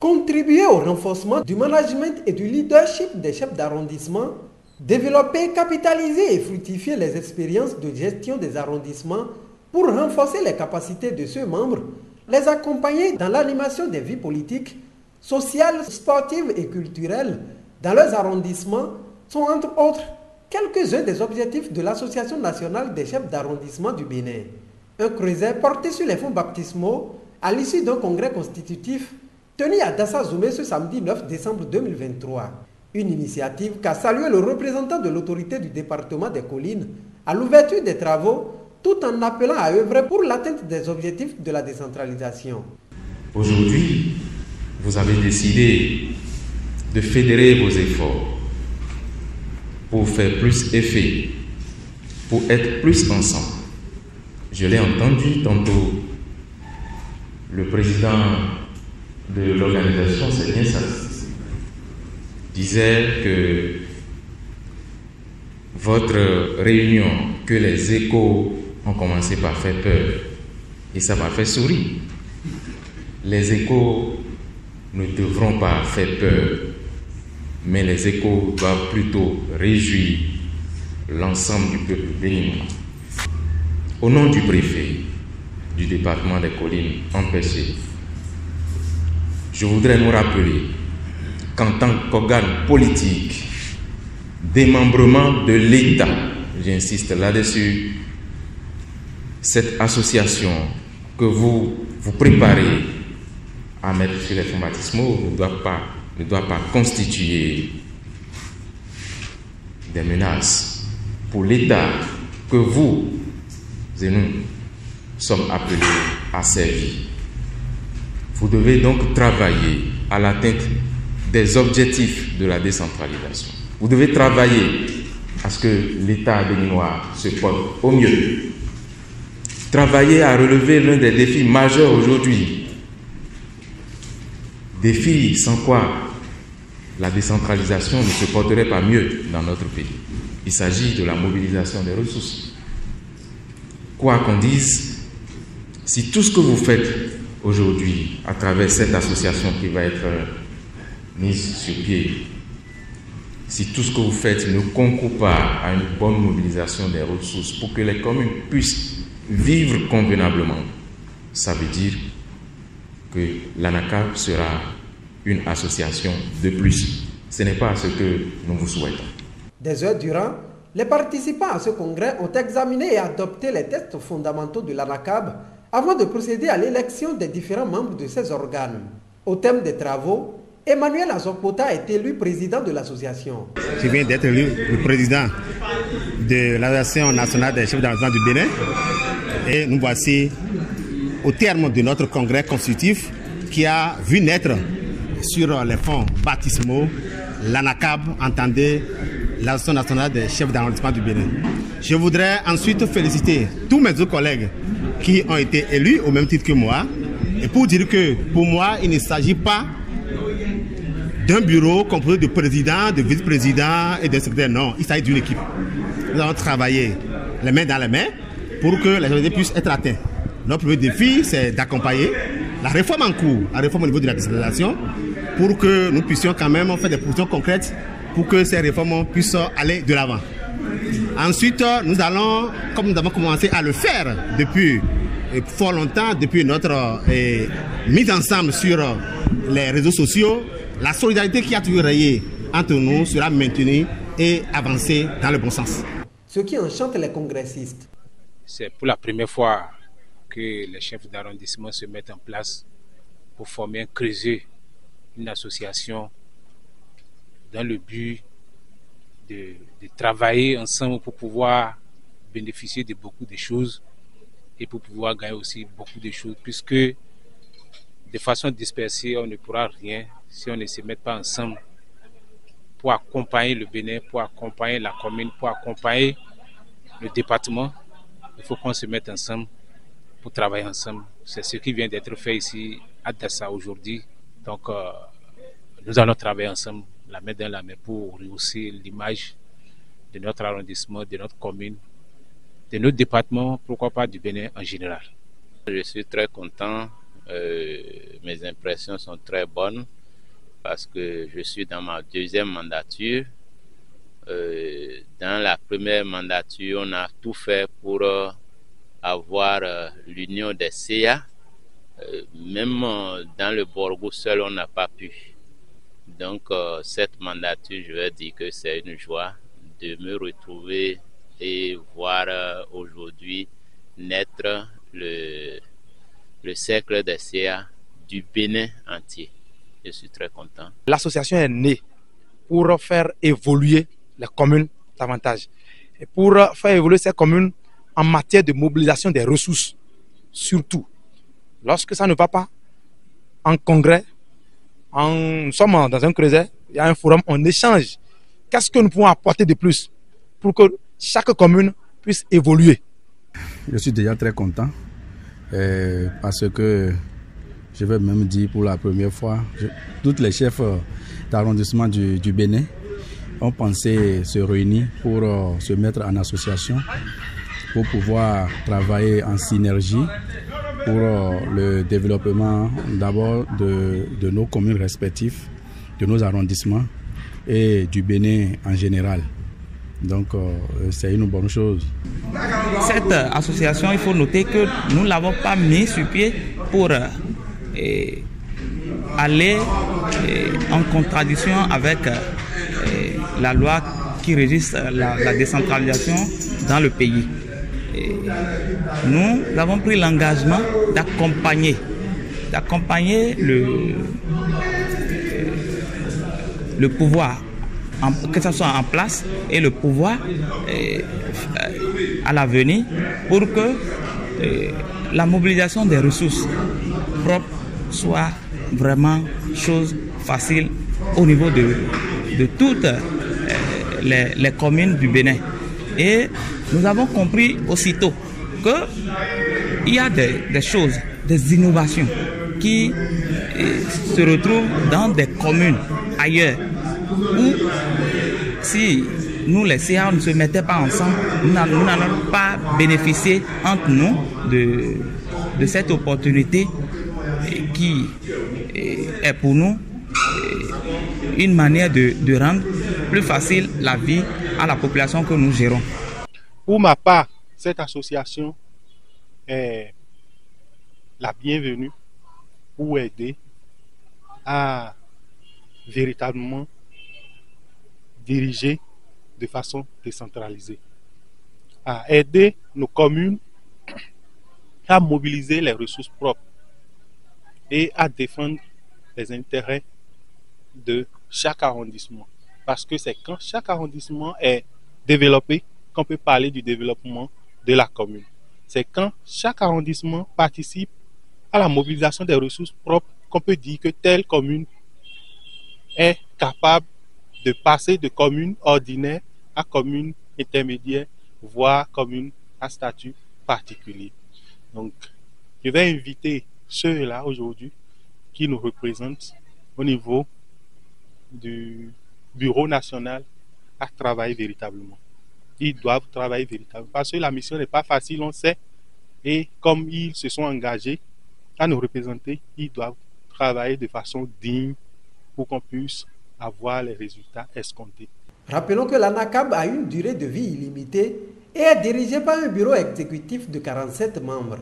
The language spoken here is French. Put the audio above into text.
Contribuer au renforcement du management et du leadership des chefs d'arrondissement, développer, capitaliser et fructifier les expériences de gestion des arrondissements pour renforcer les capacités de ceux membres, les accompagner dans l'animation des vies politiques, sociales, sportives et culturelles dans leurs arrondissements sont entre autres quelques-uns des objectifs de l'Association nationale des chefs d'arrondissement du Bénin. Un creuset porté sur les fonds baptismaux à l'issue d'un congrès constitutif tenu à Dassa-Zoumé ce samedi 9 décembre 2023. Une initiative qu'a salué le représentant de l'autorité du département des Collines à l'ouverture des travaux, tout en appelant à œuvrer pour l'atteinte des objectifs de la décentralisation. Aujourd'hui, vous avez décidé de fédérer vos efforts pour faire plus effet, pour être plus ensemble. Je l'ai entendu tantôt, le président de l'organisation, c'est bien ça, disait que votre réunion, que les échos ont commencé par faire peur, et ça m'a fait sourire. Les échos ne devront pas faire peur, mais les échos doivent plutôt réjouir l'ensemble du peuple béninois. Au nom du préfet du département des Collines empêché, je voudrais nous rappeler qu'en tant qu'organe politique, démembrement de l'État, j'insiste là-dessus, cette association que vous préparez à mettre sur les fonds baptismaux ne doit pas constituer des menaces pour l'État que vous et nous sommes appelés à servir. Vous devez donc travailler à l'atteinte des objectifs de la décentralisation. Vous devez travailler à ce que l'État béninois se porte au mieux. Travailler à relever l'un des défis majeurs aujourd'hui. Défi sans quoi la décentralisation ne se porterait pas mieux dans notre pays. Il s'agit de la mobilisation des ressources. Quoi qu'on dise, si tout ce que vous faites aujourd'hui à travers cette association qui va être mise sur pied, si tout ce que vous faites ne concourt pas à une bonne mobilisation des ressources pour que les communes puissent vivre convenablement, ça veut dire que l'ANACAB sera une association de plus. Ce n'est pas ce que nous vous souhaitons. Des heures durant, les participants à ce congrès ont examiné et adopté les textes fondamentaux de l'ANACAB avant de procéder à l'élection des différents membres de ces organes. Au thème des travaux, Emmanuel Azokpota est élu président de l'association. Je viens d'être élu le président de l'Association nationale des chefs d'arrondissement du Bénin et nous voici au terme de notre congrès constitutif qui a vu naître sur les fonds baptismaux l'ANACAB, entendez l'Association nationale des chefs d'arrondissement du Bénin. Je voudrais ensuite féliciter tous mes autres collègues qui ont été élus au même titre que moi et pour dire que pour moi il ne s'agit pas d'un bureau composé de présidents, de vice-présidents et de secrétaires. Non, il s'agit d'une équipe. Nous allons travailler les mains dans les mains pour que les objectifs puissent être atteints. Notre premier défi, c'est d'accompagner la réforme en cours, la réforme au niveau de la décentralisation, pour que nous puissions quand même faire des propositions concrètes pour que ces réformes puissent aller de l'avant. Ensuite, nous allons, comme nous avons commencé à le faire depuis fort longtemps, depuis notre mise ensemble sur les réseaux sociaux, la solidarité qui a toujours rayé entre nous sera maintenue et avancée dans le bon sens. Ce qui enchante les congressistes. C'est pour la première fois que les chefs d'arrondissement se mettent en place pour former un creuset, une association dans le but de travailler ensemble pour pouvoir bénéficier de beaucoup de choses et pour pouvoir gagner aussi beaucoup de choses, puisque de façon dispersée, on ne pourra rien si on ne se met pas ensemble pour accompagner le Bénin, pour accompagner la commune, pour accompagner le département. Il faut qu'on se mette ensemble pour travailler ensemble. C'est ce qui vient d'être fait ici à Dassa aujourd'hui. Donc, nous allons travailler ensemble, la main dans la main, pour rehausser l'image de notre arrondissement, de notre commune, de notre département, pourquoi pas du Bénin en général. Je suis très content mes impressions sont très bonnes parce que je suis dans ma deuxième mandature. Dans la première mandature, on a tout fait pour avoir l'union des CA. Même dans le Borgo seul, on n'a pas pu. Donc, cette mandature, je vais dire que c'est une joie de me retrouver et voir aujourd'hui naître le cercle des CA du Bénin entier. Je suis très content. L'association est née pour faire évoluer les communes davantage et pour faire évoluer ces communes en matière de mobilisation des ressources, surtout. Lorsque ça ne va pas, en congrès, nous sommes dans un creuset, il y a un forum, on échange. Qu'est-ce que nous pouvons apporter de plus pour que chaque commune puisse évoluer? Je suis déjà très content parce que je vais même dire pour la première fois, tous les chefs d'arrondissement du Bénin ont pensé se réunir pour se mettre en association pour pouvoir travailler en synergie pour le développement d'abord de nos communes respectives, de nos arrondissements et du Bénin en général. Donc c'est une bonne chose. Cette association, il faut noter que nous ne l'avons pas mis sur pied pour aller en contradiction avec la loi qui régisse la décentralisation dans le pays. Nous avons pris l'engagement d'accompagner le pouvoir, que ce soit en place, et le pouvoir à l'avenir, pour que la mobilisation des ressources propres soit vraiment chose facile au niveau de toutes les communes du Bénin. Et nous avons compris aussitôt qu'il y a des choses, des innovations qui se retrouvent dans des communes ailleurs où si nous les CA ne se mettaient pas ensemble, nous n'allons pas bénéficier entre nous de cette opportunité qui est pour nous une manière de rendre plus facile la vie à la population que nous gérons. Pour ma part, cette association est la bienvenue pour aider à véritablement diriger de façon décentralisée, à aider nos communes à mobiliser les ressources propres et à défendre les intérêts de chaque arrondissement. Parce que c'est quand chaque arrondissement est développé qu'on peut parler du développement de la commune. C'est quand chaque arrondissement participe à la mobilisation des ressources propres qu'on peut dire que telle commune est capable de passer de commune ordinaire à commune intermédiaire, voire commune à statut particulier. Donc, je vais inviter ceux-là aujourd'hui qui nous représentent au niveau du Bureau national à travailler véritablement. Ils doivent travailler véritablement parce que la mission n'est pas facile, on sait, et comme ils se sont engagés à nous représenter, ils doivent travailler de façon digne pour qu'on puisse avoir les résultats escomptés. Rappelons que l'ANACAB a une durée de vie illimitée et est dirigée par un bureau exécutif de 47 membres.